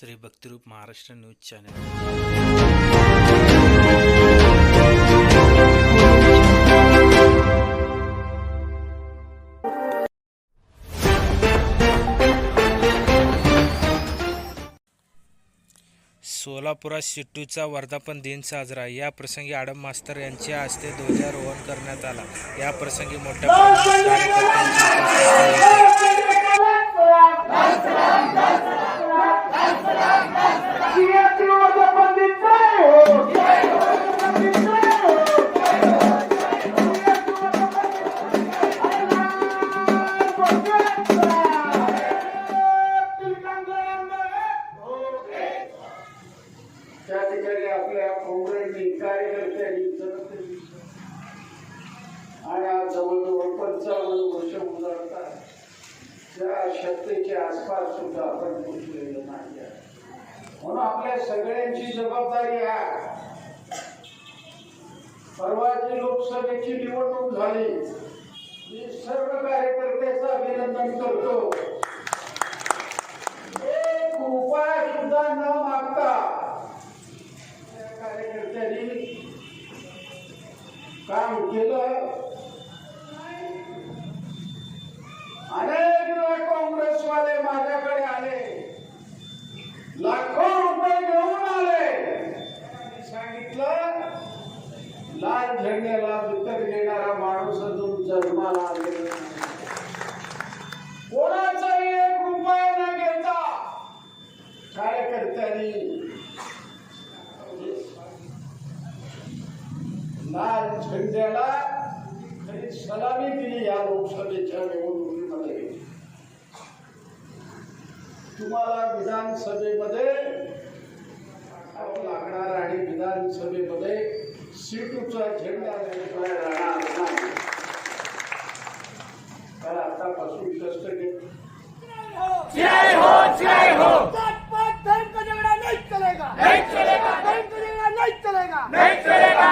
Shri Bhaktirup Maharashtra news channel. सोलापुरात शिट्टूचा वर्धापन दिन साजरा। या प्रसंगी आडम मास्तर यांच्या हस्ते ध्वजारोहण करण्यात आला। या प्रसंगी मोठ्या प्रमाणात कार्यकर्त्यांची उपस्थिती होती। त्या ठिकाणी आपल्या काँग्रेसची कार्यकर्त्यांनी आणि आज जवळजवळ 55 वर्ष उजाडतात त्या शक्तीच्या आसपास सुद्धा आपण पोचलेलो नाही। म्हणून आपल्या सगळ्यांची जबाबदारी आहे। परवाची लोकसभेची निवडणूक झाली, मी सर्व कार्यकर्त्यांचं अभिनंदन करतो। एक रुपया सुद्धा न मागता कार्यकर्त्यांनी काम केलं। अनेक वेळा काँग्रेसवाले माझ्याकडे आले, लाखो रुपये घेऊन आले। त्यांनी सांगितलं लाल झेंड्याला विकत घेणारा माणूस अजून जन्माला आलेला नाही। कोणाचाही 1 रुपया न घेता कार्यकर्त्यांनी लाल झेंड्याला खरी सलामी दिली। या लोकसभेच्या निवडणुकीमध्ये तुम्हाला विधानसभेमध्ये लागणार आणि विधानसभेमध्ये शिट्टूचा झेंडा राहणार नाही। तर आतापासून कष्ट घे। जय हो जय हो। धर्म का झगड़ा नहीं चलेगा, नहीं चलेगा, धर्म का झगड़ा नहीं चलेगा, नहीं चलेगा।